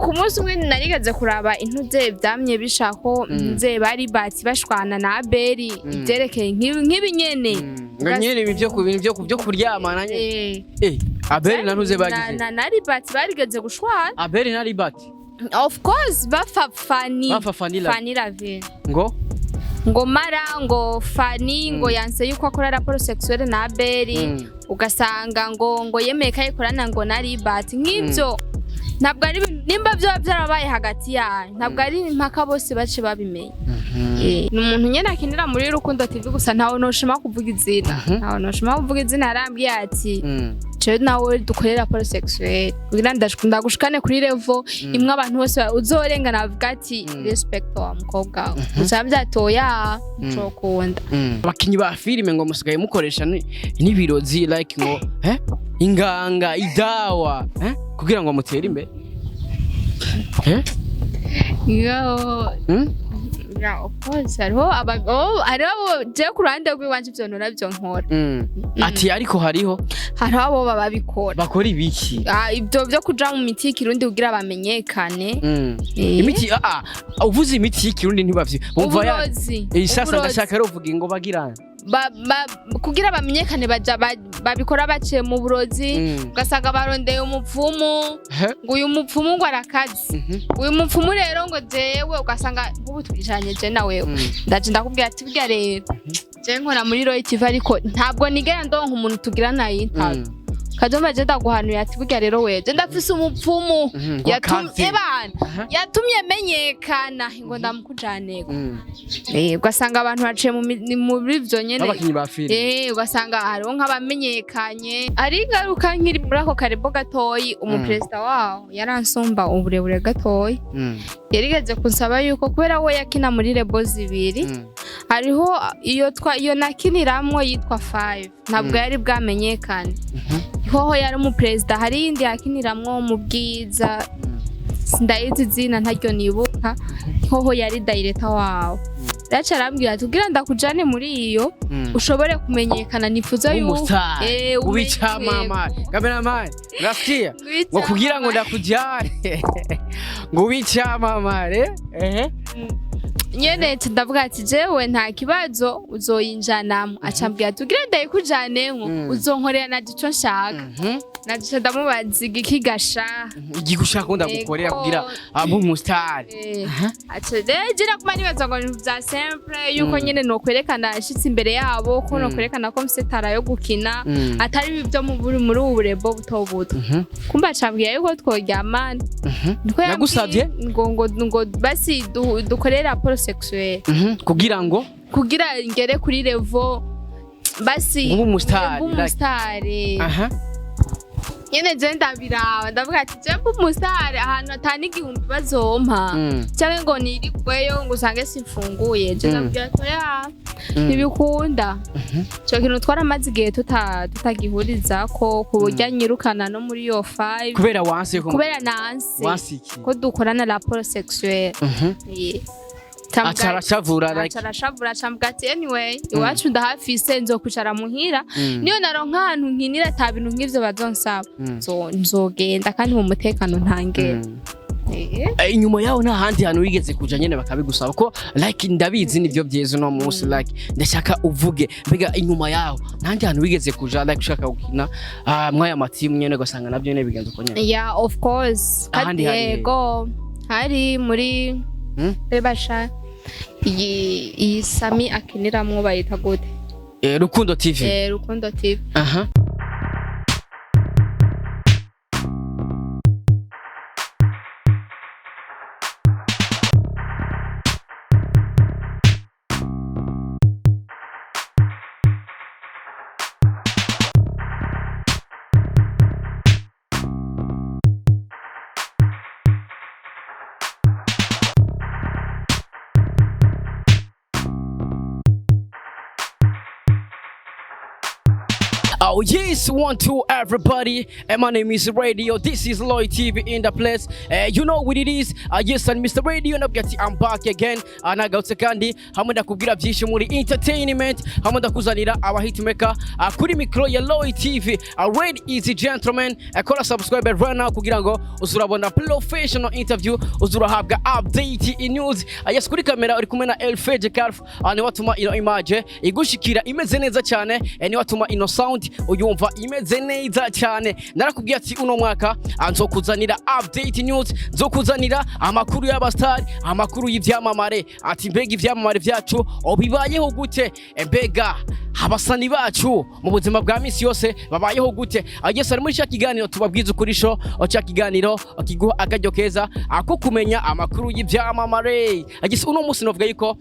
ndibuka umunsi umwe narigeze kuraba intuze byamye bishako nze bari bati bashwana na Abeli ibyerekeye nk'ibinyene nganyene byo kuryamana Abeli na ntuze bagize na ribati barigeze gushwana Abeli na ribati of course Fani Lavin ngo mara ngo Fani ngo yanse yuko akora raporo sexuelle na Abeli ugasanga ngo yemeye kayikorana ngo na ribati nk'ibyo ntabwo ari nimba byo byarabaye hagati yayo ntabwo ari impaka bose bace babimenye ni umuntu nyene akinira muri Rukundo TV gusa ntawe noshima kuvuga izina arambwiye ati cyo nawe dukorera raporo sexuelle kugira ndagushikane kuri level imwe abantu bose uzorengana bavuga ati respect wa mukobwa gusa byatoya cokunda abakinyi ba filime ngo musigaye mukoresha n'ibirozi like ngo inganga idawa kugira ngo mutere imbere of course hariho je ku ruhande rw'iwanje ivyo nabyo nkora ati ariko hariho abo babikora bakora ibiki ibyo byo kuja mu miti y'ikirundi kugira bamenyekane imiti uvuze imiti y'ikirundi ntibavye bumva ya sasa ndashaka rero uvuga ngo bagirana kugira bamenyekane babikora baciye mu burozi ugasanga barondeye umupfumu ngo uyu mupfumu ngo arakazi uyu mupfumu rero ngo jewe ugasanga nk'ubu twijanye je na wewe ndaje ndakubwira ati bwa rero je nkora muri Roy TV ariko ntabwo nigera ndonka umuntu tugira na interview Kajomba je ndaguhanuye ati bwa rero weje ndafise umupfumu yatumye menyekana ngo ndamukujaneko ugasanga abantu baciye mu bivyo nyene abakinyi ba filime ugasanga hariho nk'abamenyekanye ari ngaruka nkiri muri ako karebo gatoyi umupresident waho yaransumba uburebure gatoyi yarigeze kunsaba yuko kubera we yakina muri lebo zibiri hariho iyo nakiniramwo yitwa 5 ntabwo yari bwamenyekane hoho yari umupresident hari indi yakiniramwo mu bwiza ndayizi zina ntaryo nibuka hoho yari director wawo Dacha arambwira ati ugira ndakujane muri iyo ushobore kumenyekana nifuza yuko ubicamama cameraman nasikia ngo kugira ngo ndakujane ngo ubicamama nyene ndavuga ati jewe nta kibazo uzoyinjanamo acambwira ati ugira ndayikujanemo uzonkorera na gico nshaka naje ndamubaza igikigasha igigushaka ndagukorera kugira abe umustar ati gira kuma nibaza ngo bya simple yuko nyene no kwerekana ashitse imbere yabo ko no kwerekana ko msetara yo gukina atari ibyo muri uburebo butobuto kumba acambwira yuko tworyamana nagusavye ngo basi dukorera raporo sexuelle kugira ngere kuri level basi umustar nyene je ndabirawa ndavuga ati je umustar ahantu atani igihumbi bazompa cyangwa ngo nirigweyo ngo usange simfunguye je ndabwira ko ntibikunda cyo kintu twaramaze igihe tutagihuriza ko kuburya nyirukana no muri yo 5 kubera nanse ko dukorana raporo sexuelle Acarashavura cambwa ati anyway iwacu ndahafise nzokwicara muhira niyo naronka ahantu nkinira ata bintu nk'ivyo bazonsaba nzogenda kandi mu mutekano ntangere inyuma yaho nta handi hantu wigeze kuja nyene bakabigusaba ko like ndabizi nivyo byezo no munsi like ndashaka uvuge mbega inyuma yaho nandi hantu wigeze kuja like ushaka gukina mwaya matimu nyene gasanga navyo nyene bigenze ko nyene of course yego hari muri Bashatse iyi Sami akiniramwo bayita gute Rukundo TV Rukundo TV Oh yes, 1-2 everybody. My name is Radio. This is Loy TV in the place. You know what it is. Yes, and Mr. Radio nabwati I'm back again. Nagarutse kandi hamwe ndakubwira byinshi muri entertainment, hamwe ndakuzanira aba hitmaker kuri micro ya Loy TV. Ladies and gentlemen, kora subscribe right now kugira ngo uzurabona professional interview, uzurahabwa update in news. Yes, kuri kamera uri kumwe na Elfeje Calf. Ni watuma ino image igushikira imeze neza cyane. Ni watuma ino sound uyumva imeze neza cyane. Narakubwiye ati uno mwaka nzokuzanira update news, nzokuzanira amakuru y'abastar, amakuru y'ivyamamare. Ati mbega ivyamamare vyacu obibayeho gute, mbega abasani bacu mu buzima bwa misi yose babayeho gute. Agese ari muri cya kiganiro tubabwiza ukuri sho cya kiganiro akiguha akajyo keza ako kumenya amakuru y'ivyamamare. Agese uno musi novuga yuko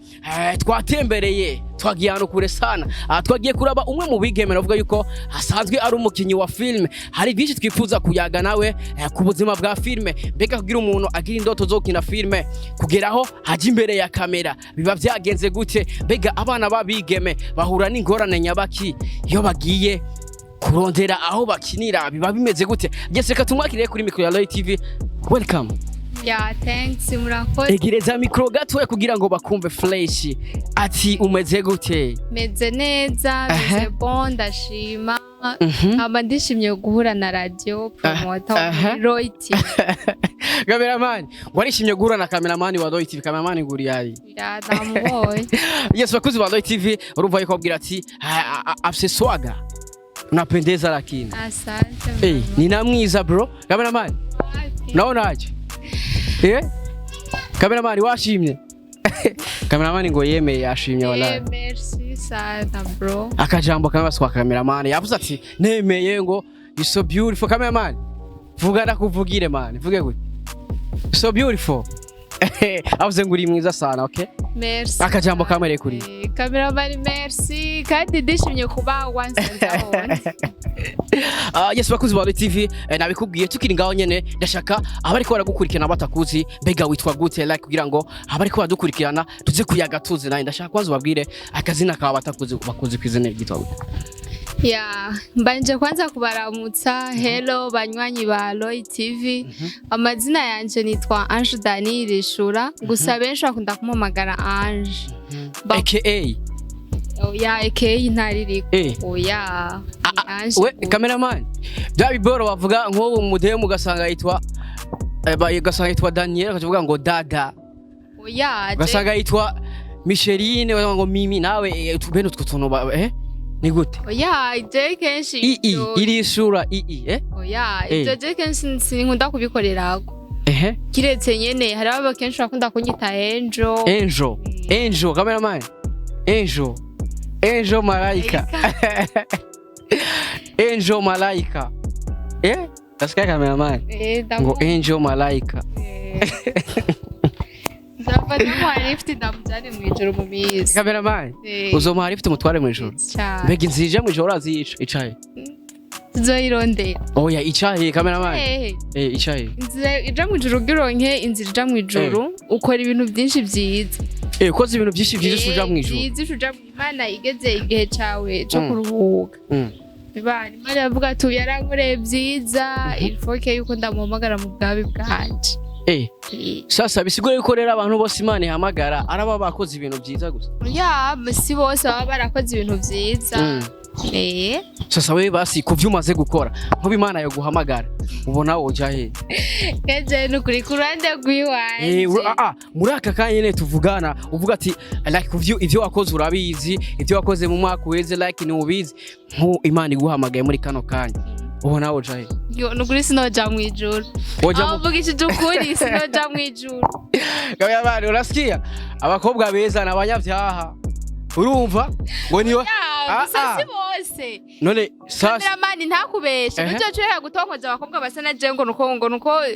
twatembereye, twagiye hano kure sana, twagiye kuraba umwe mu bigeme novuga yuko asanzwe ari umukinyi wa filme. Hari byinshi twifuza kuyaga nawe ku buzima bwa filme, mbega kugira umuntu agira indoto zo gukina filme kugeraho haje imbere ya kamera biba byagenze gute, mbega abana babigeme bahura n'ingorane nyabaki iyo bagiye kurondera aho bakinira biba bimeze gute. Jesse katumwakiriye kuri micro ya Loy TV. Welcome. Yeah, thanks murakoze. Egireza micro gato kugira ngo bakumve fresh. Ati umeze gute? Meze neza, meze bon, ndashima. Aba ndishimye guhura na radio promoter Loy TV. Cameraman, warishimye guhura na cameraman wa Loy TV. Cameraman nguri yari. Ya damuboy. Yes, bakuzi wa Loy TV urumva yuko abwira ati afse swaga. Unapendeza lakini. Asante. Ni namwiza bro. Cameraman. Naona aje? Cameraman washimye. Cameraman ngo yemeye yashimye wala. Merci sana bro. Akajambo kamwe kwa cameraman yavuze ati nemeye ngo you so beautiful. Cameraman vuga ndakuvugire man, vuge gute? So beautiful. Avuze ngo uri mwiza sana, okay? Merci. Akajambo kamere kuri. Cameraman merci kandi ndishimye kuba once and once. Yes, bakuzi ba Loy TV nabikubwiye tukiri ngaho nyene ndashaka abari ko baragukurikirana batakuzi mbega witwa gute like kugira ngo abari ko badukurikirana tuze kuyaga tuzi naye ndashaka kwanza ubabwire akazina kawe batakuzi bakuzi kwizina gitwa gute. Yeah, mbanje kwanza kubaramutsa. Hello banywanyi ba Loy TV. Amazina yanje nitwa Ange Daniel Shura, gusa benshi bakunda kumamagara Ange. AKA. Oh yeah, AKA ntariri. Oh yeah. We cameraman. Bya biboro bavuga nko mudemu gasanga yitwa gasanga yitwa Daniel akavuga ngo dada. Oh yeah. Gasanga yitwa Micheline bavuga ngo Mimi, nawe bene utwo ni gute? Oh yeah, je kenshi iri sura Oh yeah, je kenshi sinkunda kubikorerako. Kiretse nyene hari aba kenshi bakunda kunyita Angel. Cameraman. Angel malaika. Angel malaika. Nasikia cameraman. Ngo Angel malaika. Zafata mwarifuti ndamujane mwijoro mu mizi. Cameraman. Uzo mwarifuti mutware mwijoro. Mbega inzije mwijoro azica icaye. Zoirondera. Oya icaye cameraman. Icaye. Ija mwijoro gironke inzira mwijoro ukora ibintu byinshi byiza. Ukoze ibintu byinshi byiza uja mwijoro. Byiza uja Imana igeze igihe cawe cyo kuruhuka. Bibani Imana yavuga tu yarankoreye byiza, ilfoke yuko ndamuhamagara mu bwabi bwanje. Sasa bisigura yuko rero abantu bose Imana ihamagara araba bakoze ibintu byiza gusa. Ya, si bose baba barakoze ibintu byiza. Sasa wewe basi kuvyumaze gukora nko Imana yo guhamagara ubona woja he? Keje nukuri kurande gwiwanje. Muri aka kanya ne tuvugana uvuga ati like kuvyo ivyo wakoze urabizi, ivyo wakoze mu mwaka weze like ni ubizi, nko Imana iguhamagaye muri kano kanya ubona woja he? Yo nukuri sinoja mwijuru. Avuga iki dukuri sinoja mwijuru. Gabe bari urasikia abakobwa beza nabanyavyaha. Urumva ngo niyo sasi bose none sasa cameraman ntakubeshe n'icyo cyo gutonkoza abakobwa basa na jengo nuko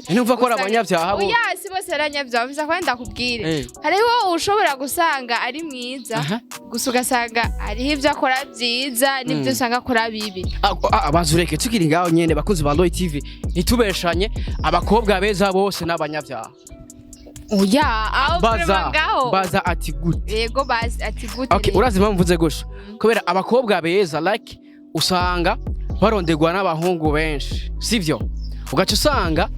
numva ko abanyavyaha bo. Oya si bose aranyavyaha biza kwenda ndakubwire. Hariho ushobora gusanga ari mwiza gusa ugasanga ari ivyo akora byiza n'ibyo usanga akora bibi. Abazureke tukiri ngaho nyene bakuzi ba Loy TV nitubeshanye abakobwa beza bose n'abanyavyaha. Oya, baza ati gute. Yego bazi ati gute. Okay, urazi mpamvu mvuze gusho. Kubera abakobwa beza like usanga barondegwa n'abahungu benshi sivyo ugaca usanga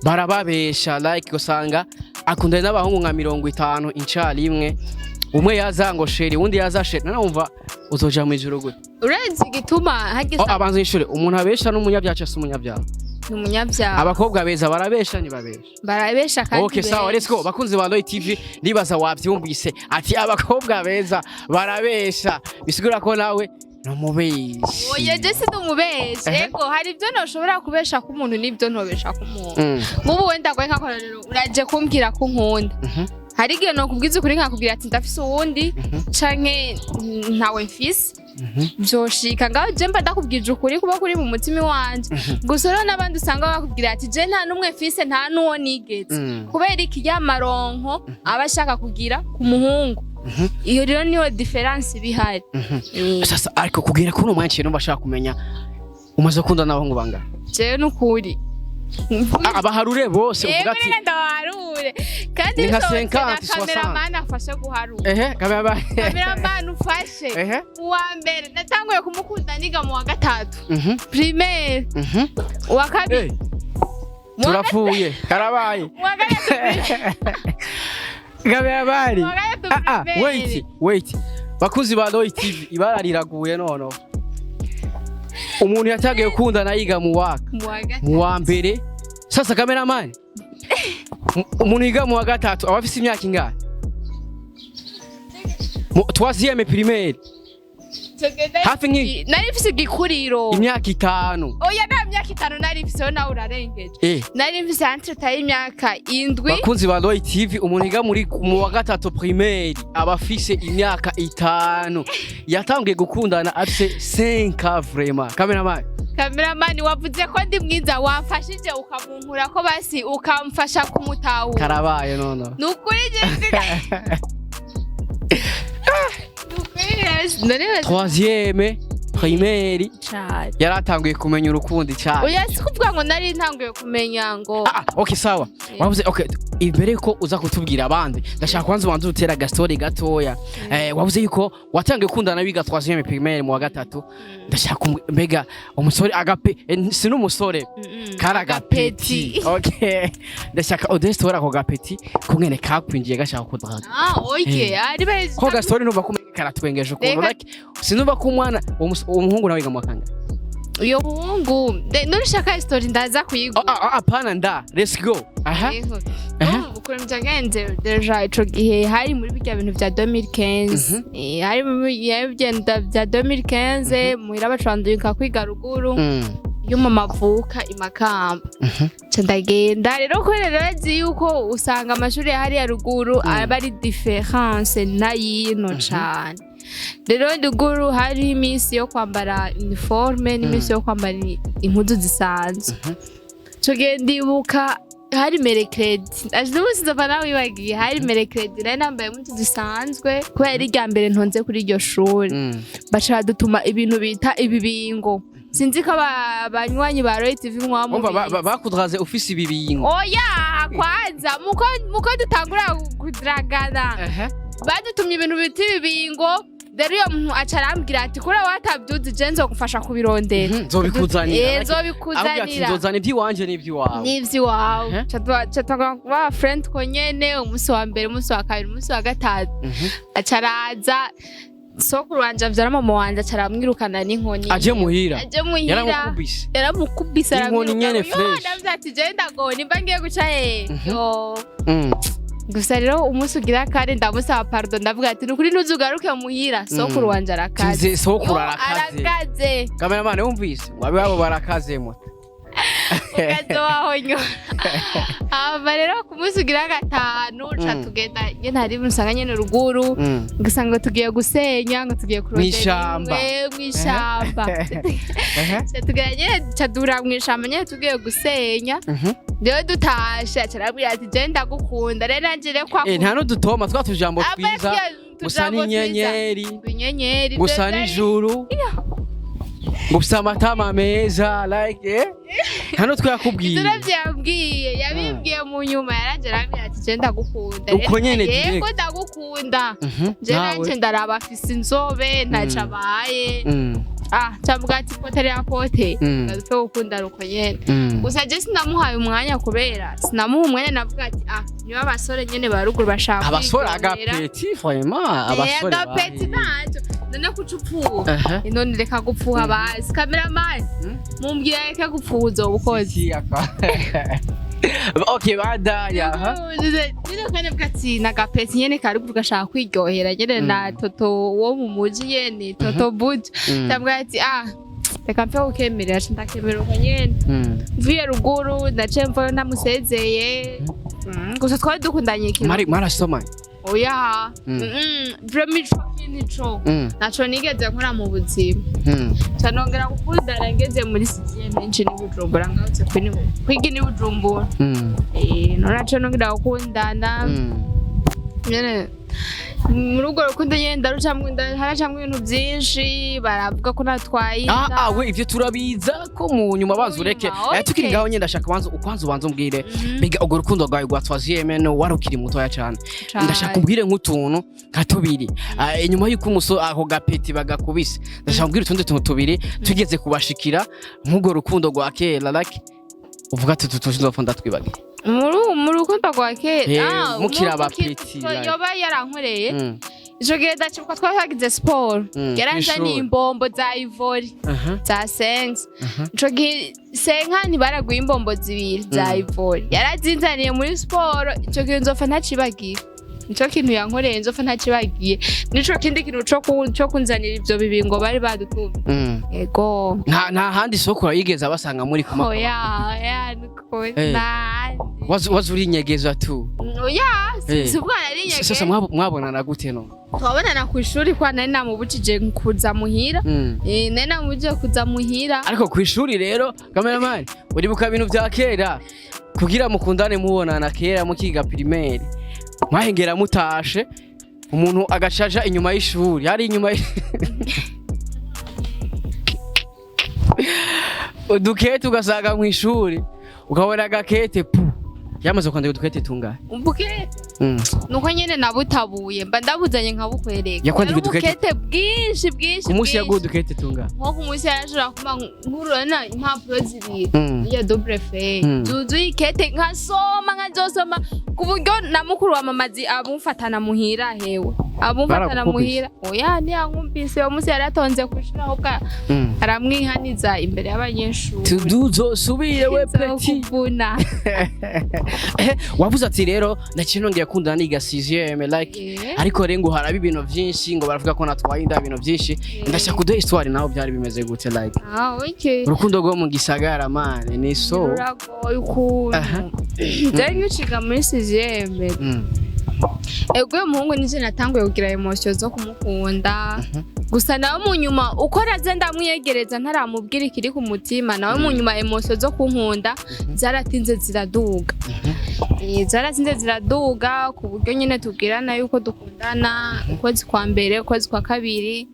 barababesha like usanga akundana n'abahungu nka 50 incari imwe umwe yazango sheri undi yazasheri nanumva uzoja mu ijuru gute urenze igituma hagisa abanze ishure umuntu abesha n'umunyabyaca se umunyabyaha n'umunyabyaha abakobwa beza barabesha ni barabesha kandi okay sawa let's go bakunzi ba Roy TV nibaza wavyumvise ati abakobwa beza barabesha bisigura ko nawe numubeshi oya je si ndumubeshi ego hari ibyo noshobora kubesha ku muntu nibyo ntobesha ku muntu mubu wenda gwe nkakorero uraje kumbwira ko nkunda hari igihe nokubwiza ukuri nkakubwira ati ndafise uwundi canke ntawe mfise byoshika ngaho je mba ndakubwije ukuri kuba kuri mu mutima wanje gusa rero n'abandi usanga bakubwira ati je nta numwe mfise nta nuwo nigeze kubera iki yamaronko abashaka kugira ku muhungu iyo rero niyo difference bihari sasa ariko kugira ko no mwanci no bashaka kumenya umaze kunda n'abahungu banga je n'ukuri abaharure bose uvuga ati ndaharure kandi ni nka 50 cameraman afashe guharura cameraman ufashe uwa mbere natanguye kumukunda niga mu wa gatatu primaire uwa kabiri turapfuye karabaye uwa gatatu cameraman wait bakuzi ba Roy TV ibara riraguye nono umuntu yatagiye kunda nayiga mu wa mbere sasa cameraman umuntu yiga mu wa gatatu abafise imyaka ingahe troisième primaire hafi nki nari mfise gikuriro imyaka 5 oya nta myaka 5 nari mfise nawe urarengeje nari mfise entre imyaka 7 bakunzi ba Roy TV umuntu yiga mu wa gatatu primaire abafise imyaka 5 yatangiye gukundana afise 5 vraiment cameraman wavuze ko ndi mwiza wafashije ukamunkura ko basi ukamfasha kumutahura karabaye nono nukuri je troisième primaire yaratanguye kumenya urukundi cyane oya sikuvuga ngo nari ntanguye kumenya ngo okay sawa wavuze okay imbere ko uza kutubwira abandi ndashaka kwanza ubanze utera gastori gatoya wavuze yuko watangiye kundana biga 3e primaire mu wa gatatu ndashaka mbega umusore agape sinumusore karagapeti okay ndashaka odeste wara ko gapeti kungene kakwinjiye gashaka kudraga okay ari beza ko gastori numva kumenya karatwengeje ukuntu like sinumva ko umwana umuhungu nawe gamwakanga uyo muhungu nurishaka story ndaza kuyigo apana nda let's go ukuri mjagenze deja ico gihe hari muri bijya bintu vya 2015 hari muri yabigenda vya 2015 muhira bacanduka kwiga ruguru yo mama vuka imakamba ndagenda rero ko rero azi yuko usanga amashuri hari ya ruguru aba ari difference nayino cyane rero ruguru hari imisi yo kwambara uniforme n'imisi yo kwambara impuzu zisanzwe tugenda ibuka hari merekredi ajubuze zava wibagiye hari merekredi nari nambaye impuzu zisanzwe kubera irya mbere ntonze kuri iryo shuri baca dutuma ibintu bita ibibingo sinzi ko abanywanyi ba Roy TV mwamubizi bakudraze ofisi ibibingo oya kwanza muko dutangura kudragana badutumye ibintu bita ibibingo rero iyo muntu acarambira ati kuri watabyuze je nzogufasha kubirondera nzobikuzanira nzobikuzanira nzozana iby'iwanje n'iby'iwawe n'iby'iwawe catwa ba friend ko nyene umunsi wa mbere umunsi wa kabiri umunsi wa gatatu acaraza sokuru wanje avyara mama wanje acaramwirukana n'inkoni aje muhira yaramukubise inkoni nyene fresh ndavuze ati je ndagona imba ngiye guca yo gusa rero umunsi ugira kare ndamusaba pardon ndavuga ati nukuri ntuzugaruke muhira sokuru wanje arakaze sokuru arakaze cameraman wumvise wabi wabo barakazemo ukazo waho nyo aba rero ku munsi ugira gatanu ca tugenda nyene hari musanga nyene ruguru ngisanga tugiye gusenya ngo tugiye kurondera mw'ishamba tugera nyene cadura mw'ishamba nyene tugiye gusenya rero dutashe acarabwira ati je ndagukunda rero nanje kwa nta n'udutoma twatujambo twiza gusa n'inyenyeri gusa n'ijuru gusa amatama meza like hano twakubwiye yabimbwiye mu nyuma yaragerambira ati je ndagukunda uko nyene yego ndagukunda je nanje ndaraba afise inzobe ntaca baye cavuga ati poteri ya pote gapfe gukunda aruko nyene gusa je sinamuhaye umwanya kubera sinamuha umwanya navuga ati niba abasore nyene baruguru bashaka abasore agapeti vraiment abasore agapeti naco none kucupfuha none reka gupfuha bazi cameraman mumbwira reka gupfuha uzobukoze okay badaya nino kandi bwati nagapeti nyene kari kuvuga ashaka kwiryohera nyene na toto wo mu muji nyene toto buja cyangwa ati reka mfe gukemerera ndakemeruka nyene mvuye ruguru ndace mvayo namusezeye gusa twari dukundanye ikintu marasomanye oya nico naco nigeze nkora mu buzima canongera gukundana ngeze muri CGM nje ni Bujumbura ngarutse kwiga ni Bujumbura naco nongera gukundana nyene muri urwo rukundo nyene haracamwe ibintu byinshi baravuga ko natwaye inda we ivyo turabiza ko mu nyuma bazureke tukiri ngaho nyene ndashaka ubanza umbwire mbega urwo rukundo rwawe rwa twaziyeme no warukiri mutoya cyane ndashaka umbwire nk'utuntu nka tubiri inyuma y'uko ako gapeti bagakubise ndashaka umbwire utundi tuntu tubiri tugeze kubashikira nk'urwo rukundo rwa kera like uvuga ati tutuzindofa ndatwibagiye mu rukundo rwa kera mukira abapeti yoba yarankoreye ico gihe ndacibuka twagize sport yaranzaniye imbombo za ivory za sense ico gihe senka ntibaraguye imbombo zibiri za ivory yarazinzaniye muri sport ico gihe nzofa ntacibagiye nico kintu yankoreye nzofa ntacibagiye nico kindi kintu cyo kunzanira ivyo bibingo bari badutumye yego nta handi soko yigeze abasanga muri kuma oya niko wazuri nyegeza tu sibwana ari nyegeza sasa mwabonana gute no twabonana ku ishuri kwa nari namubujije kuza muhira nari namubujije kuza muhira ariko ku ishuri rero cameraman uribuka ibintu bya kera kugira mukundane mubonana kera mukiga primaire mwahengera mutashe umuntu agacaja inyuma y'ishuri hari inyuma udukete ugasaga mu ishuri ukabona agakete yamaze kwandika udukete tungahe ubukete nuko nyene nabutabuye mba ndabuzanye nkabukwereka yakwandika udukete bwinshi umunsi yaguha udukete tungahe nko ku munsi yarashobora kuba nkurona impapuro zibiri iya double feuille zuzuye ikete nkazosoma ku buryo na mukuru wa mamazi abumfatana muhira hewe abumfatana muhira oya ntiyankumvise uwo munsi yaratonze kwishuri ahubwo aramwihaniza imbere y'abanyeshuri tuzosubire we peti wavuze ati rero nakinongera kundana niga 6e like ariko rengo haraba ibintu byinshi ngo baravuga ko natwaye inda ibintu byinshi ndashaka kuduha histoire naho byari bimeze gute like okay urukundo rwo mu gisagara man ni so uragoye ukuntu byari nkica muri 6e ego uyu muhungu nije natanguye kugira emotion zo kumukunda gusa nawe mu nyuma uko raze ndamwiyegereza ntaramubwira ikiri ku mutima nawe mu nyuma emotion zo kunkunda zaratinze ziraduga zaratinze ziraduga ku buryo nyine tubwirana yuko dukundana ukwezi kwa mbere ukwezi kwa kabiri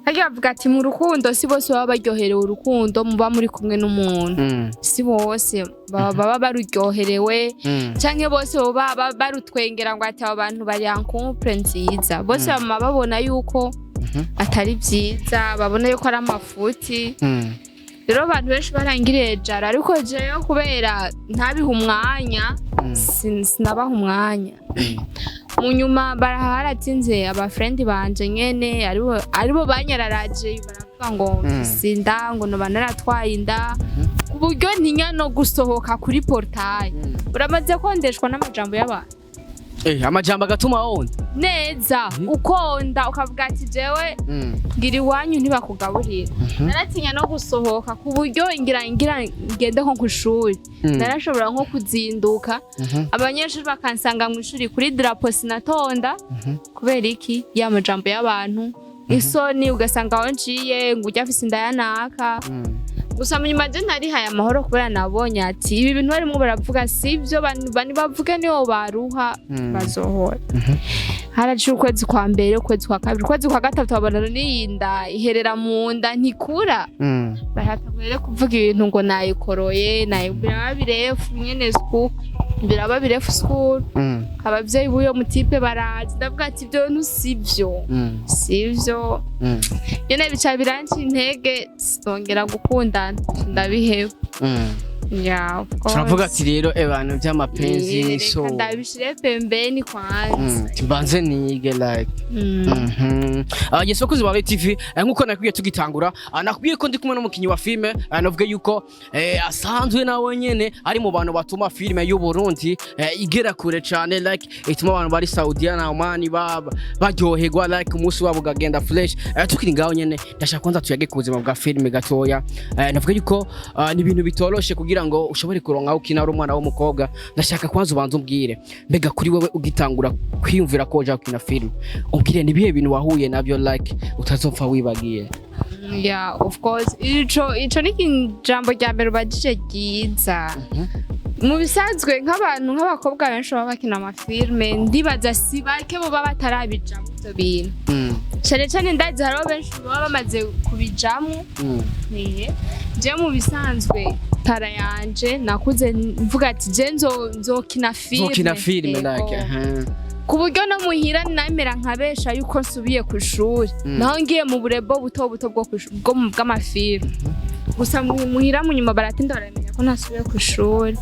Hagi bavuga ati mu rukundo si bose baba baryoherewe urukundo muba muri kumwe n'umuntu si bose baba baruryoherewe canke bose baba barutwengera ngo ati abo bantu bari en couple nziza bose bama babona yuko atari byiza babona yuko ari amafuti rero abantu benshi barangiriye jara ariko jeyo kubera ntabiha umwanya sinabaha umwanya mu nyuma baraharatinze aba friend banje nyene aribo banyararaje baravuga ngo sinda ngo no banaratwaye inda kuburyo ntinya no gusohoka kuri portail uramaze kondeshwa n'amajambo y'abantu amajambo agatuma wonda neza ukonda ukavuga ati jewe ngira iwanyu ntibakugaburira naratinya no gusohoka kuburyo ngira ngende nko kwishuri narashobora nko kuzinduka abanyeshuri bakansanga mu ishuri kuri drapo sinatonda kubera iki ya majambo y'abantu isoni ugasanga aho nciye ngo ujya afise inda yanaka gusa munyuma je ntarihaye amahoro kubera nabonye ati ibi bintu barimo baravuga sivyo bani bavuga niho baruha bazohora haraje ukwezi kwa mbere ukwezi kwa kabiri ukwezi kwa gatatu abana n'inda iherera mu nda ntikura bahata kwere kuvuga ibintu ngo nayikoroye nayibira birefu nyene sku biraba birefu school abavyeyi buyo mutipe barazi ndavuga ati ibyo ntusivyo sivyo yene bica biranci intege sitongera gukundana ndabiheba yeah, of course. Turavuga ati rero abantu by'amapenzi ni so. Ndabishire pembeni kwanza. Timbanze nige like. Yes bakuzi ba TV nkuko nakwiye tugitangura nakwiye ko ndi kumwe n'umukinyi wa filme navuga yuko asanzwe nawe nyene ari mu bantu batuma filme y'u Burundi igera kure cyane like ituma abantu bari Saudiya na Oman baryoherwa like umunsi wabo gagenda fresh tukiri ngaho nyene ndashaka kwanza tuyage ku buzima bwa filme gatoya navuga yuko ni ibintu bitoroshe kugira ngo ushobore kuronka ukina ari umwana w'umukobwa ndashaka kwanza ubanza umbwire mbega kuri wewe ugitangura kwiyumvira ko uja gukina film umbwire ni bihe bintu wahuye nabyo like utazopfa wibagiye. Yeah, of course. Ico ni kijambo rya mbere bagije giza. Mu bisanzwe nk'abakobwa benshi baba bakina amafilme ndibaza si bake bo baba batarabijamo ibyo bintu. Cyane ndazi hariho benshi baba bamaze kubijamo. Je mu bisanzwe tara yanje nakuze mvuga ati je nzokina filme like kuburyo no muhira namera nkabesha yuko nsubiye ku ishuri naho ngiye mu burebo buto bwo mu bw'amafilme gusa muhira mu nyuma baratinda baramenya ko nasubiye ku ishuri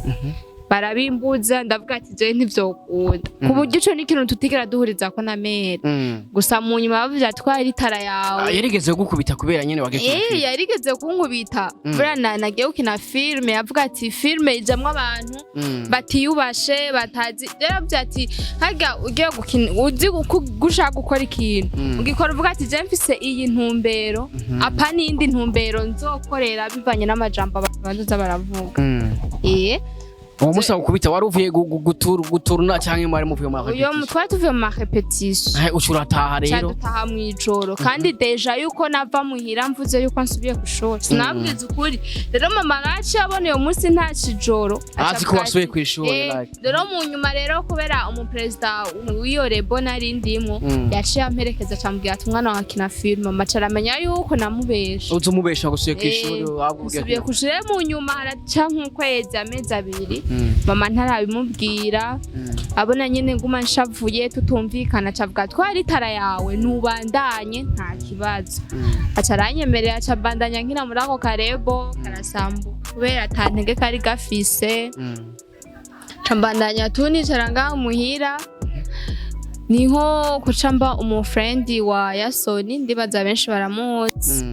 barabimbuza ndavuga ati je ntivyokunda kuburyo ico ni ikintu tutigera duhuriza ko na mere gusa mu nyuma bavuze atwara itara yawe yarigeze gukubita kubera nyene wagekubita yarigeze kunkubita burana nagiye gukina filme yavuga ati filme ijamwe abantu batiyubashe batazi yaravye ati haga ugiye gukina uzi gushaka gukora ikintu ugikora uvuga ati je mfise iyi ntumbero apa n'indi ntumbero nzokorera bivanye n'amajambo abantu baravuga uwo musa gukubita wari uvuye guturuna cyangwa mwari muvuye mu repetition uyo twari tuvuye mu repetition ushurataha rero cyadutaha mu ijoro kandi deja yuko nava muhira mvuze yuko nsubiye ku ishuri sinabwiza ukuri rero mama gace abone uyo munsi nta kijoro azi ko wasubiye ku ishuri rero mu nyuma rero kubera umupresident w'iyo rebo nari ndimo yaciye amperekeza cyambwiye ati umwana wa kina film macara amenya yuko namubesha uzumubesha gusubiye ku ishuri avuga ku ishuri mu nyuma haraca nk'ukwezi amezi abiri mama ntarabimubwira abona nyene nguma nshavuye tutumvikana cavuga twari tara yawe nubandanye nta kibazo acaranyemerera acabandanya nkina muri ako karebo karasambuka kubera atantege kari gafise cambandanya tunicara ngaho muhira niho kucamba umufrendi wa Yasoni ndibaza benshi baramuzi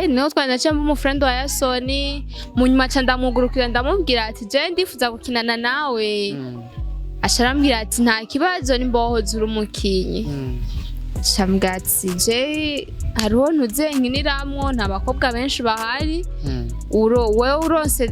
niho twanacamba umufrendi wa Yasoni mu nyuma ca ndamugurukira ndamubwira ati je ndifuza gukinana nawe asharambwira ati nta kibazo nimbohoza urumukinyi Shamgatsi je hariho ntuzenkiniramwo nta bakobwa benshi bahari wewe urose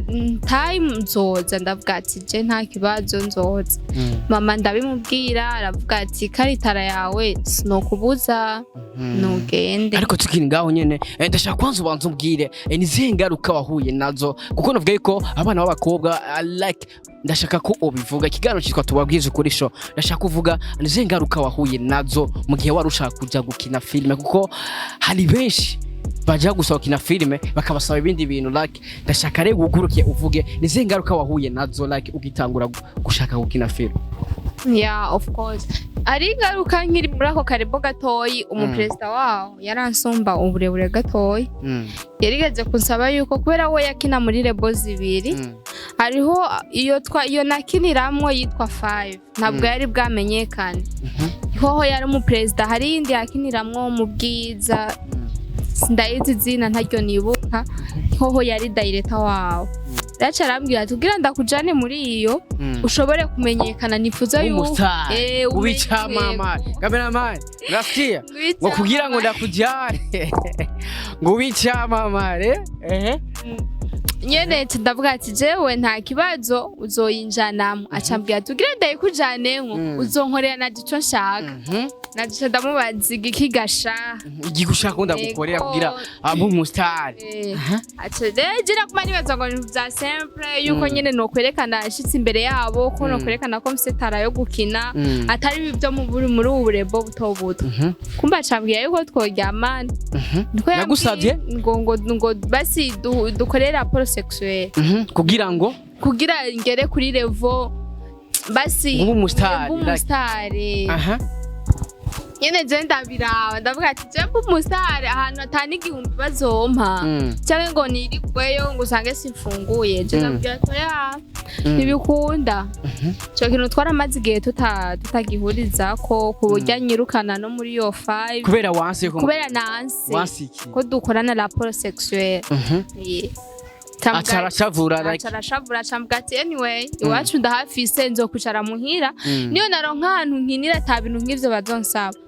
time nzoza ndavuga ati je nta kibazo nzoza mama ndabimubwira aravuga ati karitara yawe sinokubuza nugende ariko tukiri ngaho nyene ndashaka kwanza ubanza umbwire nizihe ngaruka wahuye nazo kuko navuga ko abana b'abakobwa like ndashaka ko ubivuga ikiganiro cyitwa tubabwize kuri show ndashaka kuvuga nizihe ngaruka wahuye nazo mu gihe wari ushaka kuja gukina filme kuko hari benshi baje gusaba kina filme bakabasaba ibindi bintu like ndashaka rero gugurukiye uvuge nizihe ngaruka wahuye nazo like ugitangura gushaka gukina filme. Yeah, of course. Ari ngaruka nkiri muri ako karebo gatoyi umupresident waho yaransumba uburebure gatoyi yarigeze kunsaba yuko kubera we yakina muri rebo zibiri hariho iyo nakiniramwo yitwa 5 ntabwo yari bwamenyekane hoho yari umupresident hari yindi yakiniramwo mu bwiza ndayizi zina ntaryo nibuka hoho yari director wawo Dacha arambwira ati ugira ndakujane muri iyo ushobore kumenyekana nifuza yuko ubica mama cameraman rafkia ngo kugira ngo ndakujane ngo ubica mama nyene ndavuga ati jewe nta kibazo uzoyinjanamo acambwira ati ugira ndayikujanenko uzonkorera na dico nshaka naje ndamubaza igikigasha igigushaka ndagukorera kugira abu mustar gira kuma nibaza ngo bya simple yuko nyene no kwerekana ashitse imbere yabo ko no kwerekana ko msetara yo gukina atari bibyo muri uburebo butobuto kumba acambwira yuko tworyamanye yagusavye ngo basi dukorera raporo sexuelle kugira ngere kuri level basi umusitari aha nyene je ndabirawa ndavuga ati je umusitari ahantu atani igihumbi bazompa cyangwa ngo nirigweyo ngo usange simfunguye je ndabwira ko ya ntibikunda cyo kintu twaramaze igihe tutagihuriza ko kuburya nyirukana no muri yo 5 kubera nanse ko dukorana rapport sexuelle Acharashavura chambwa ati anyway iwacu ndahafise nzokwicara muhira niyo naronka ahantu nkinira ta bintu nk'ivyo bazonsaba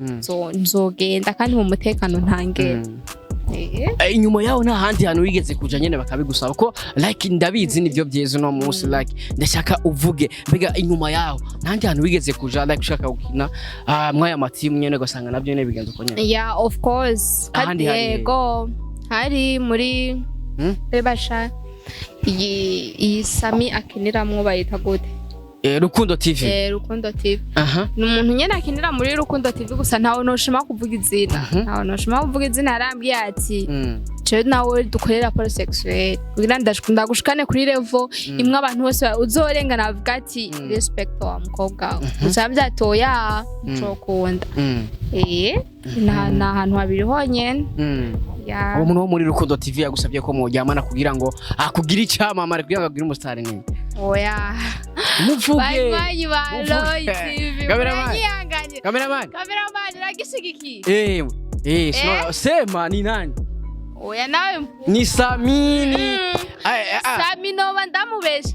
nzogenda kandi mu mutekano ntangera inyuma yaho nta handi hantu wigeze kuja nyene bakabigusaba ko like ndabizi nivyo byezo no munsi like ndashaka uvuge mbega inyuma yaho nta hantu wigeze kuja like ushaka gukina mwaya matimu nyene gasanga navyo nyene bigenze uko nyene yeah of course yego hari muri Bashatse iyi Sami akiniramwo bayita gute Rukundo TV Rukundo TV ni umuntu nyene akinira muri Rukundo TV gusa ntawe noshima kuvuga izina arambwiye ati je nawe dukorera rapport sexuelle kugira ndagushikane kuri level imwe abantu bose uzorengana bavuga ati respect wa mukobwa gusa byatoya cokunda na ahantu habiri honyene uwo muntu wo muri Rukundo TV yagusabye ko mujyamana kugira ngo akugira icyamamare kugira ngo agire umusitari nini oya muvuge cameraman ragishigikiye sema ni nani oya nawe ni Samini Sami no bandamubeshe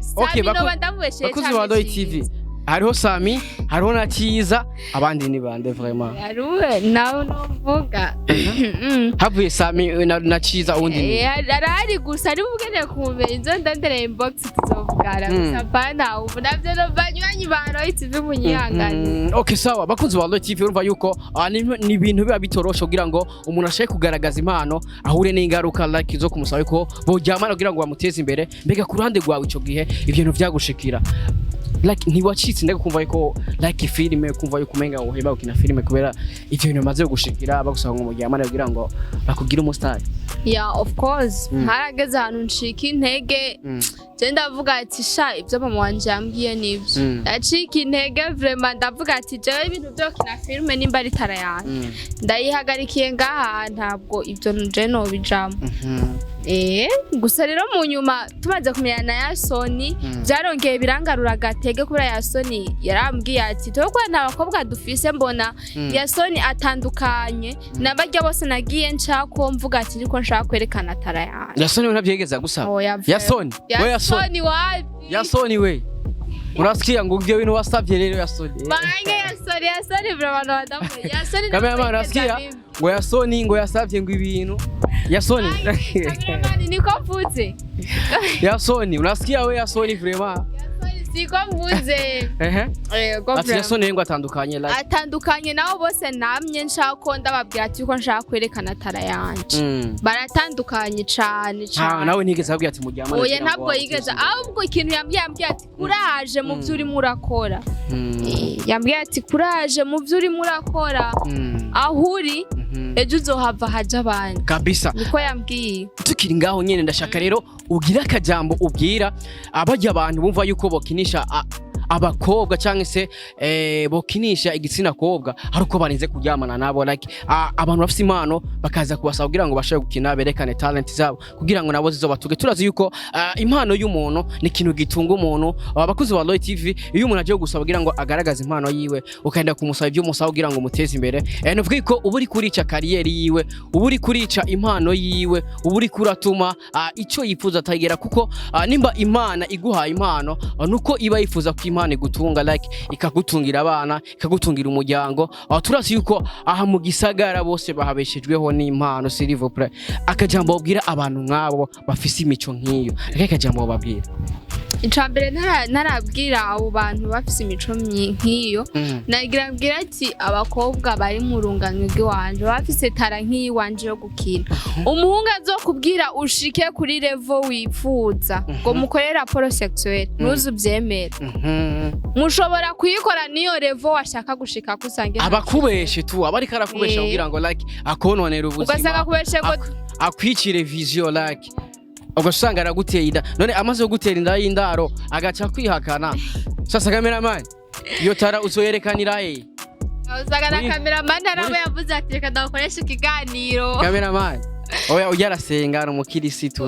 bakuzi wa Doi TV hariho Sami hariho na Kiza abandi ni bande vraiment yaruwe nawe novuga havuye Sami na Kiza undi arari gusa ari bugene kumenya inzo ndandere inbox tuzovugana gusa bana ubu navyo no banywanyi baro TV munyihangane okay sawa bakunzi wa TV urumva yuko ni ibintu biba bitorosho kugira ngo umuntu ashake kugaragaza impano ahure n'ingaruka like zo kumusaba ko bojyamana kugira ngo bamuteze imbere mbega ku ruhande rwawe ico gihe ibintu vyagushikira like ntiwacitse ndege kumva yuko like filime kumva yuko umenga uheba ukina filime kubera ivyo bintu bimaze gushikira bagusaba ngo mujyamane kugira ngo bakugire umusitari yeah of course harageze ahantu nshika intege je ndavuga ati sha ivyo mama wanje yambwiye nivyo acika intege vraiment ndavuga ati je ibintu byo kina filime nimba ari tara yanjye ndayihagarikiye ngaha ntabwo ivyo je no bijamo gusa rero mu nyuma tumaze kumenyana na Yasoni byarongeye birangarura gatege kubera Yasoni yarambwiye ati twebwe nta bakobwa dufise mbona Yasoni atandukanye nabajya bose nagiye nshako mvuga ati ariko nshaka kwerekana tara yanjye Yasoni unabyegeza gusa Yasoni we urasikia ngo ivyo bintu wasabye rero Yasoni Yasoni vraiment badamu Yasoni kamera urasikia ngo Yasoni ngo yasabye ngo ibintu Yasoni niko mvuze Yasoni unasikia we Yasoni vraiment siko mvuze ati Yasoni ngo atandukanye nabo bose namye nshako ndababwira ati ko nshaka kwerekana tara yanjye baratandukanye cyane nawe nigeze abwira ati mujyamana oya ntabwo yigeze ahubwo ikintu yambwiye ati kuraje mu byo uri murakora yambwiye ati kuraje mu byo uri murakora ahuri ejo uzohava haja abandi kabisa niko yambwiye tukiri ngaho nyene ndashaka rero ugira akajambo ubwira abajya abantu bumva yuko bokinisha abakobwa cyangwa se bokinisha igitsina kobwa haruko barinze kuryamana nabo like abantu bafite impano bakaza kubasaba kugira ngo bashobore gukina berekane talent zabo kugira ngo nabo zizobatuge turazi yuko impano y'umuntu ni ikintu gitunga umuntu abakuzi wa Doi TV iyo umuntu aje gusaba kugira ngo agaragaze impano yiwe ukagenda kumusaba ibyo musaba kugira ngo muteze imbere nuvuga ko uburi kurica kariyeri yiwe uburi kurica impano yiwe uburi kuratuma ico yifuza atagera kuko nimba imana iguhaye impano nuko iba yifuza ko imana igutunga like ikagutungira abana ikagutungira umuryango turasi yuko aha mu gisagara bose bahabeshejweho n'impano s'il vous plaît akajambo babwira abantu nk'abo bafise imico nk'iyo akajambo babwira icambere narabwira abo bantu bafise imico nk'iyo nagira mbwira ati abakobwa bari mu rungano rw'iwanje bafise tara nk'iyiwanje yo gukina umuhungu azokubwira ushike kuri level wifuza ngo mukorere rapport sexuelle nuzu byemera mushobora kuyikora niyo level washaka gushika kusange abakubeshe tu abari karakubesha kugira ngo like akononera ubuzima ugasanga kubeshe ngo akwicire vision like ugasanga araguteye inda none amaze gutera inda y'indaro agaca kwihakana Sasa cameraman iyo tara uzoyerekanira he? Uzaga na cameraman arabo yavuze ati reka ndakoresha ikiganiro. Cameraman oya uyarasenga no mukirisitu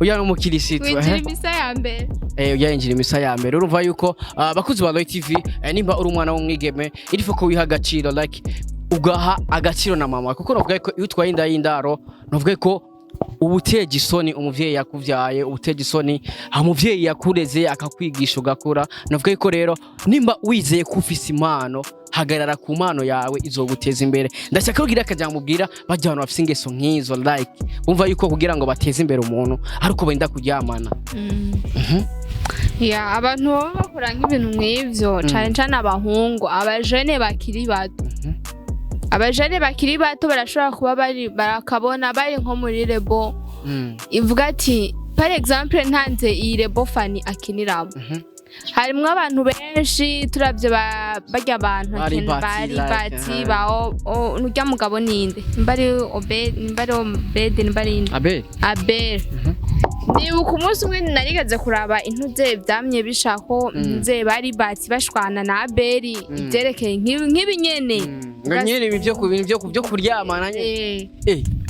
Uyara umukirisitu winjira imisa ya mbere. Uyinjira imisa ya mbere urumva yuko bakuzi ba Roy TV nimba uri umwana w'umwigeme irifo ko wiha agaciro like ugaha agaciro na mama kuko novuga ko iyo utwaye inda y'indaro novuga ko ubuteje isoni umuvyeyi yakuvyaye ubuteje isoni umuvyeyi yakureze akakwigisha ugakura novuga ko rero nimba wizeye ko ufise impano hagarara ku mpano yawe izoguteza imbere ndashaka kugira akajamubwira bajya abantu bafise ingeso nkizo like bumva yuko kugira ngo bateze imbere umuntu aruko benda kuryamana ya abantu bakora nk'ibintu nk'ivyo cyane cyane abahungu abajene bakiri bato abajene bakiri bato barashobora kuba barakabona bari nko muri rebo ivuga ati par exemple ntanze iyi rebo fani akiniramo harimwo abantu benshi turavye barya abantu bari bati bao nurya mugabo ninde nimbari Abel ndibuka umunsi umwe narigaze kuraba intuze vyamye bishako nze bari bati bashwana na Abel ivyerekeye nk'ibinyene nganyene byo kuryamana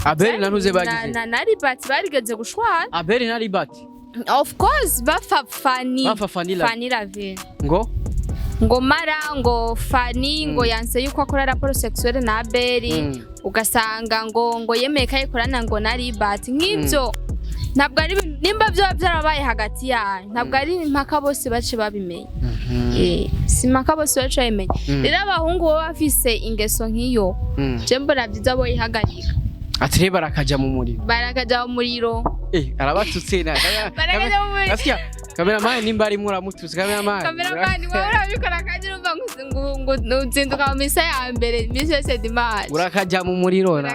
Abel nanuze bagize nari bati barigeze gushwana Abel nari bati of course bafafanira vile ngo mara ngo fani ngo yanse yuko akora raporo sexuelle na Abel ugasanga ngo yemeka yikorana ngo nari bati nk'ivyo ntabwo ari nimba byo byarabaye hagati yayo ntabwo ari impaka bose bace babimenye si impaka bose bace babimenye rero abahungu bo bafise ingeso nk'iyo je mbona byiza bo yihagarika ati barakaja mu muriro arabatutse na Asya cameraman nimba ari muramututse cameraman wowe urabikora kandi urumva ngo uzinduka mu misa ya mbere misa yose dimanche urakaja mu muriro na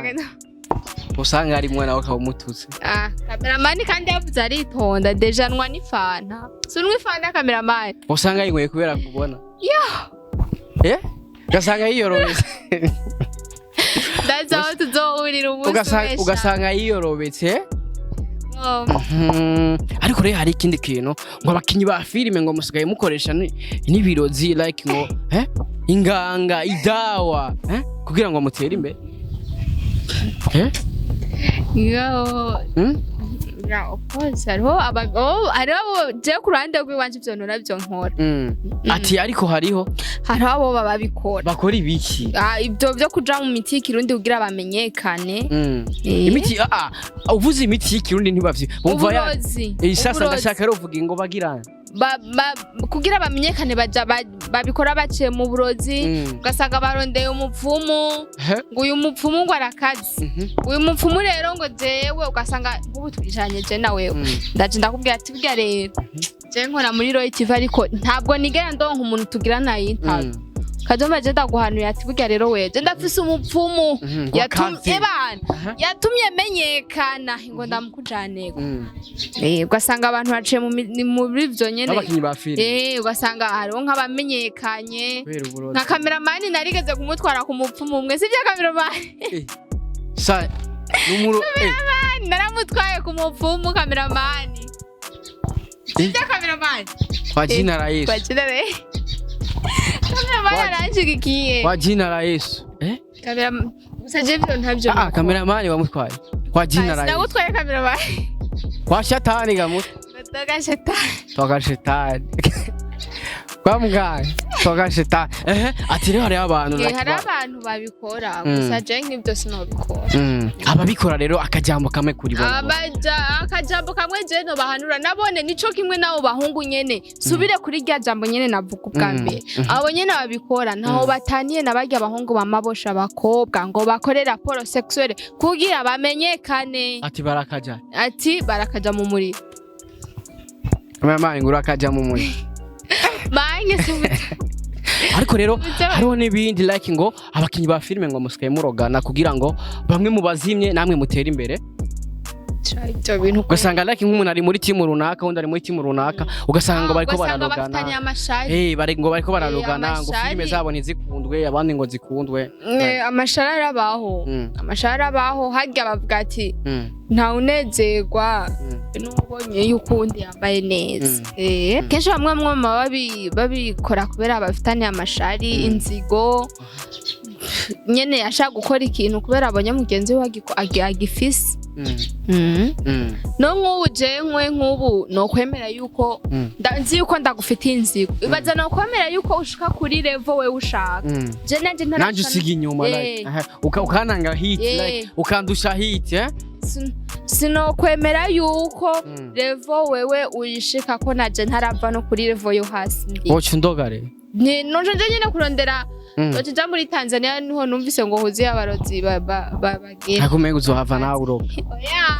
usanga ari mwana wakaho mututse cameraman kandi yavuze aritonda dejanwa n'ifanta sunwe ifanta cameraman usanga yingoye kubera kubona gasanga yiyorobetse that's how tuzohurira umunsi ugasanga yiyorobetse ariko rero hari ikindi kintu ngo abakinyi ba filime ngo musigaye mukoresha n'ibirozi like ngo inganga idawa kugira ngo mutere imbere Yeah, of course. Hariho je kurande rw'iwanje ivyo nabyo nkora. Ati ariko hariho abo babikora. Bakora ibiki? Ibyo byo kuja mu miti y'ikirundi kugira bamenyekane. Imiti uvuze imiti y'ikirundi ntibavye. Umva ya. Sasa ndashaka ruvuga ngo bagirana. Kugira bamenyekane babikora baciye mu burozi ugasanga barondeye umupfumu ngo uyu mupfumu ngo arakazi uyu mupfumu rero ngo jewe ugasanga ubu twijanye je na wewe ndaje ndakubwira ati bwa rero je nkora muri Roy TV ariko ntabwo nigera ndonka umuntu tugira na interview Kajomba je ndaguhanuye ati burya rero weje ndafise umupfumu yatumye menyekana ngo ndamukujaneko ugasanga abantu baciye mu bivyo nyene abakinyi ba filime ugasanga hariho nk'abamenyekanye nka cameraman narigeze kumutwara ku mupfumu umwe sivyo cameraman sa numuro naramutwaye ku mupfumu cameraman sivyo cameraman kwa jina la Yesu kwa jina la Yesu cameraman wamutwaye kwa jina la Yesu nagutwaye cameraman kwa shetani gamut toka shetani kwa muganga toka shetani ati rero hari abantu babikora gusa je nk'ibyo sinobikora ababikora rero akajambo kamwe kuri bo akajambo kamwe je no bahanura nabone nico kimwe nabo bahungu nyene subire kuri rya jambo nyene navuga ubwa mbere abo nyene babikora ntaho bataniye nabarya abahungu bamabosha abakobwa ngo bakore raporo sexuelle kugira bamenyekane ati barakaja mu muriro mama ngura akaja mu muriro Mange subuta. Ariko rero hariho n'ibindi like ngo abakinyi ba filime ngo musikaye murogana kugira ngo bamwe mu bazimye namwe mutera imbere. ibyo bintu ugasanga like nk'umuntu ari muri team runaka undi ari muri team runaka ugasanga bariko bararogana ngo bariko bararogana ngo filime zabo ntizikundwe abandi ngo zikundwe amashari arabaho hajya bavuga ati nta unezerwa n'ubonye yuko undi yambaye neza kenshi bamwe babikora kubera bafitanye amashari inzigo nyene yashaka gukora ikintu kubera abonye mugenzi we agifise no nk'ubu jewe nk'ubu no kwemera yuko nzi yuko ndagufitiye inzigo ibaza no kwemera yuko ushika kuri level we ushaka je nanje usiga inyuma like ukananga hit like ukandusha hit sino kwemera yuko level wewe uyishika ko naje ntarava no kuri level yo hasi wocu ndogare noje nyine kurondera Oja muri Tanzania niho numvise ngo huzi abarozi bagiye. Akomeye uzohava na Aruko. Oya.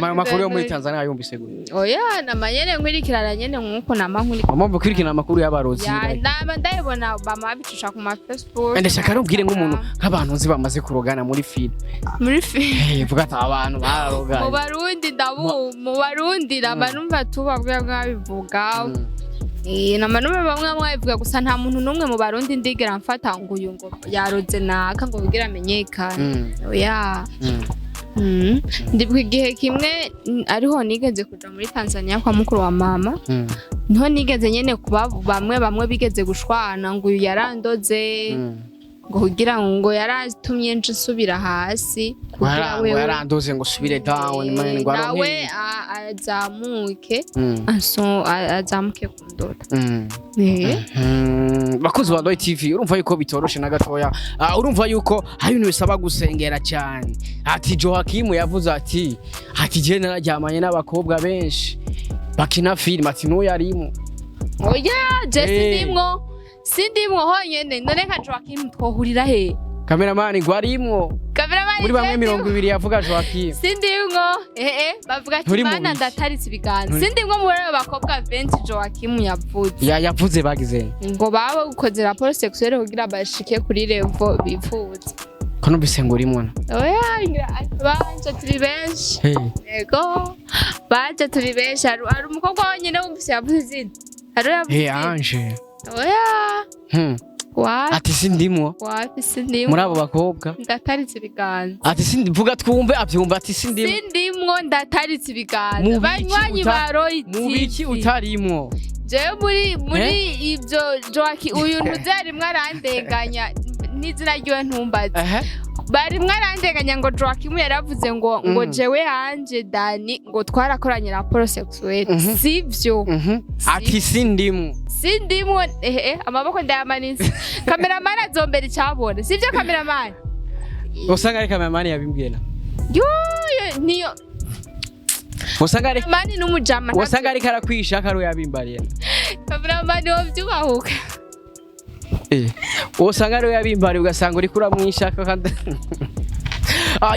Amakuru yo muri Tanzania yumvise gute? Oya namanyene nkwirikirana nyene nkuko namankuri. Amambo kwirikirana amakuru y'abarozi. Ya naba ndayibona bamabicisha ku ma Facebook. Ndashaka rumbwire nk'umuntu nk'abantu nzi bamaze kurogana muri film. Muri film. Vuga ati abantu barogana. Mu Barundi nabanumva tubabwe mwabivuga. Namanume bamwe mwabivuga gusa nta muntu numwe mu Barundi ndigera mfata ngo uyu ngo yaroze naka ngo bigira amenyekane. Oya. Ndibwe igihe kimwe ariho nigeze kuja muri Tanzania kwa mukuru wa mama. Niho nigeze nyene kuba bamwe bigeze gushwana ngo uyu yarandoze. Ngo kugira ngo yaratumye nje subira hasi kugira we yarandoze ngo subire down mane ngo nawe azamuke azamuke kundota bakozi ba TV urumva yuko bitoroshe na gatoya urumva yuko hari ibintu bisaba gusengera cyane ati Joakim yavuze ati je nararyamanye n'abakobwa benshi bakina film ati no yarimo oya je sindimwo honyene none nka Joakim twohurira he cameraman gwarimwo muri bamwe 200 yavuga Joakim sindimwo bavuga ati bana ndataritse ibiganza sindimwo muri abakobwa 20 Joakim yavuze bagize ngo baba gukoze rapport sexuelle kugira bashike kuri level bifuza kono bisengurimo oya banje turi benshi yego banje turi benshi ari umukobwa wonyene wumvise yavuze izina ari yavuze Ange oya ati sindimwo muri abo bakobwa ndataritse ibiganza ati sindivuga twumve abyumva ati sindimwo ndataritse ibiganza banywanyi baroyi mubiki utarimwo jewe muri ibyo Joakim uyu ntuzari mwarandenganya n'izina ryiwe ntumbaze bari mwarandenganya ngo Joakim yaravuze ngo jewe Ange Dani ngo twarakoranye rapport sexuelle sivyo ati sindimwo amaboko ndayamanitse cameraman azombera icabone sivyo cameraman usanga ari cameraman yabimbwira niyo usanga ari mani n'umujama usanga ari karakwisha karo yabimbariye cameraman wovyubahuka usanga ari yabimbariye ugasanga uri kuramwishaka kandi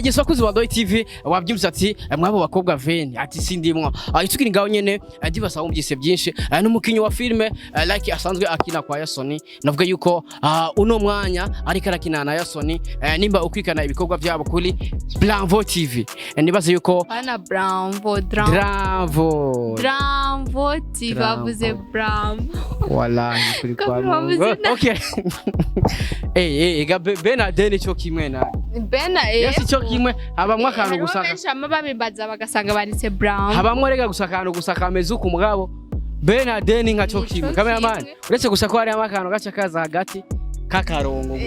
Yesu wakuzi wa TV wabyumvise ati mwabo bakobwa veni ati sindimwo itukiri ngaho nyene ndibasaba umbyise byinshi n'umukinyi wa filme like asanzwe akina kwa Yasoni navuga yuko uno mwanya ari karakina na Yasoni nimba ukwikana ibikorwa byabo kuri Bravo TV nibaze yuko bana Bravo TV bavuze Bravo wallahi kuri kwa okay Benadeni cyo kimwe na Yes cyo kimwe habamwe akantu gusaka benshi babibaza bagasanga baritse Brown habamwe rega gusaka gusaka mezuku mugabo Benadeni nka cyo kimwe cameraman uretse gusaka ari amakano gacha kaza hagati kakarongo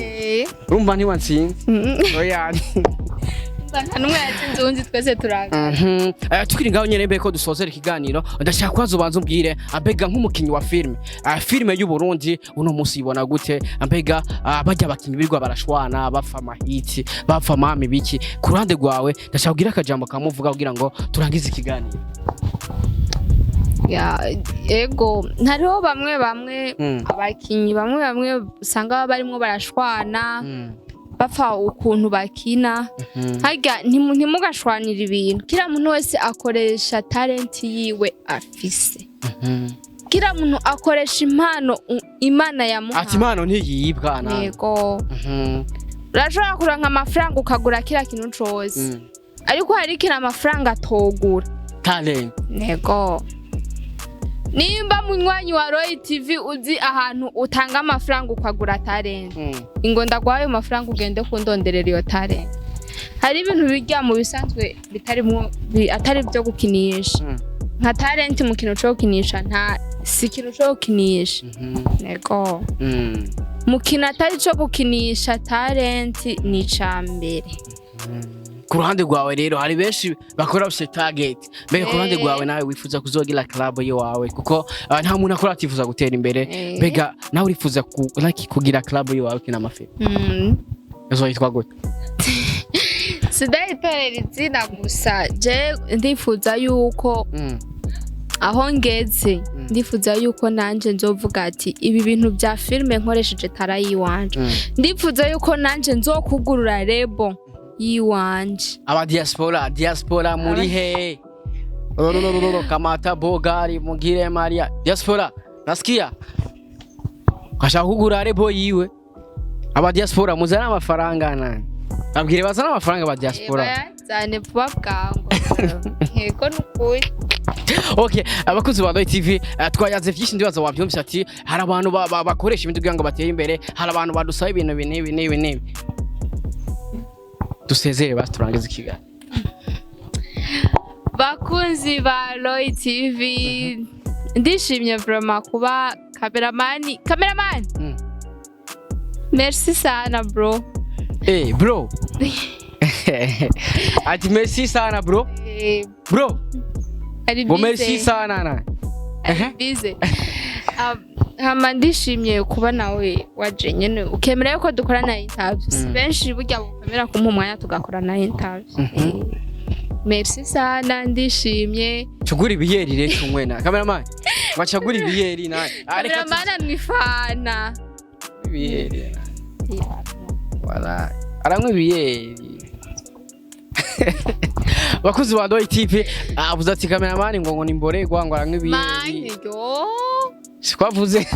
urumva ntiwansinze oya numwe yatinzunzi twese turaga tukiri ngaho nyene mbeko dusozera ikiganiro ndashaka kwazo banzu mbwire ambega nk'umukinyi wa filme y'u Burundi uno musi ibona gute ambega bajya bakinyi birwa barashwana bapfa mahiti bapfa mami biki ku ruhande rwawe ndashaka kugira akajambo kamuvuga kugira ngo turangize ikiganiro ego ntariho bamwe abakinyi bamwe usanga barimo barashwana bapfa ukuntu bakina harya ntimugashwanira ibintu kira muntu wese akoresha talent yiwe afise kira muntu akoresha impano Imana yamuha ati impano ntiyibwa yego urashobora kuranka amafaranga ukagura kira kintu cose ariko hari ikintu amafaranga atogura talent nego nimba munywanyi wa Roy TV uzi ahantu utanga amafaranga ukagura talent ingo ndagwaye amafaranga ugende kundonderera iyo talent hari ibintu bijya mu bisanzwe bitarimo atari byo gukinisha nka talent mu kintu cyo gukinisha nta si kintu cyo gukinisha nego mu kintu atari cyo gukinisha talent ni cambere ku ruhande rwawe rero hari benshi bakora bose target mbega ku ruhande rwawe nawe wifuza kuzogira club yawe kuko nta muntu akora atifuza gutera imbere mbega nawe urifuza kugira club yawe kina amafi uzoyitwa gute sidayitorera izina gusa je ndifuza yuko aho ngeze ndifuza yuko nanje nzovuga ati ibi bintu bya filme nkoresheje tara yiwanje ndifuza yuko nanje nzokugurura lebo yiwanje aba diaspora muri he kamata bogari mugire Maria diaspora nasikia kashaka kugura lebo yiwe aba diaspora muzana amafaranga nani abwire bazana amafaranga aba diaspora zane vuba bwango yego nukuri Okay, abakuzi ba Roy TV twayaze vyinshi ndibaza wavyumvise ati hari abantu bakoresha ibintu kugira ngo bateye imbere hari abantu badusaba ibintu bine dusezere baturangiza ikiganiro bakunzi ba Roy TV ndishimye vraiment kuba cameraman merci sana bro bro ati merci sana bro bro ngo merci sana na bize hama ndishimye kuba nawe waje nyene ukemera yuko dukorana interviews benshi burya bukamera kumpa umwanya tugakorana interviews merci sana ndishimye chugura ibiyeri rero tumwena cameraman bachagura ibiyeri na cameraman nifana ibiyeri wala aranywa ibiyeri bakuzi ba Roy TV avuze ati cameraman ngo nimboregwa ngo aranywa ibiyeri sikwavuze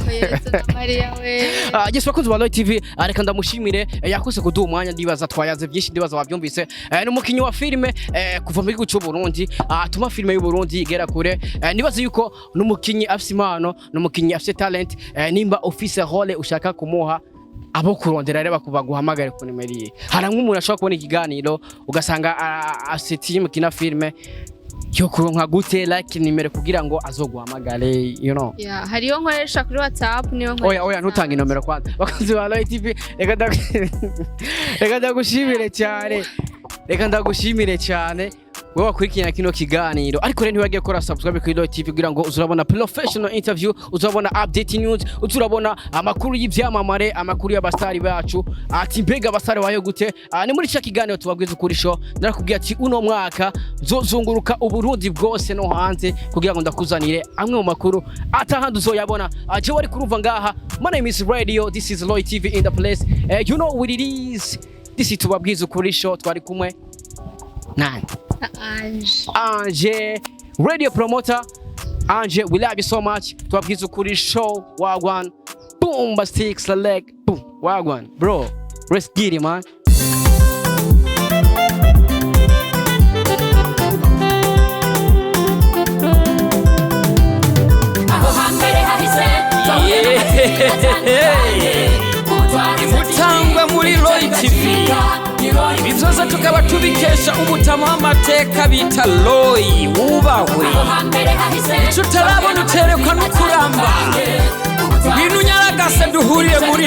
Maria we Yes bakunzi ba Roy TV areka ndamushimire yakose kuduha umwanya ndibaza twayaze byinshi ndibaza wabyumvise n'umukinyi wa filme kuva muri gucyo Burundi atuma filme y'u Burundi igera kure nibaza yuko n'umukinyi afise impano n'umukinyi afise talent nimba office role ushaka kumuha abo kurondera reba kubaguhamagare ku nimero ye haramwe umuntu ashobora kubona ikiganiro ugasanga asetiye mukina filme yo kuronka gute like nimero kugira ngo azoguhamagare you know hariyo nkoresha kuri WhatsApp niyo nkoresha oya ntutanga inomero kwanza bakunzi ba Roy TV reka ndagushimire cyane wowe wakurikirana kino kiganiro ariko rero ntiwagiye gukora subscribe kuri Roy TV kugira ngo uzurabona professional interview uzurabona update news uzurabona amakuru y'ivyamamare amakuru y'abastari bacu ati mbega abastari wayo gute ni muri cya kiganiro tubabwiza ukuri show narakubwiye ati uno mwaka nzozunguruka uburundi bwose no hanze kugira ngo ndakuzanire amwe mu makuru atahandi uzoyabona aje wari kuruva ngaha my name is Radio this is Roy TV in the place you know what it is this is tubabwiza ukuri show twari kumwe nani Anje radio promoter Anje we love you so much tubabwiza ukuri show wagwan boom bastic select boom wagwan bro let's get it man Mutangwa muri Roy TV ibi byose tukaba tubikesha umutama w'amateka bita Roy wubahwe icyo utarabona uterekwa no kuramba ngwino unyaragase duhuriye muri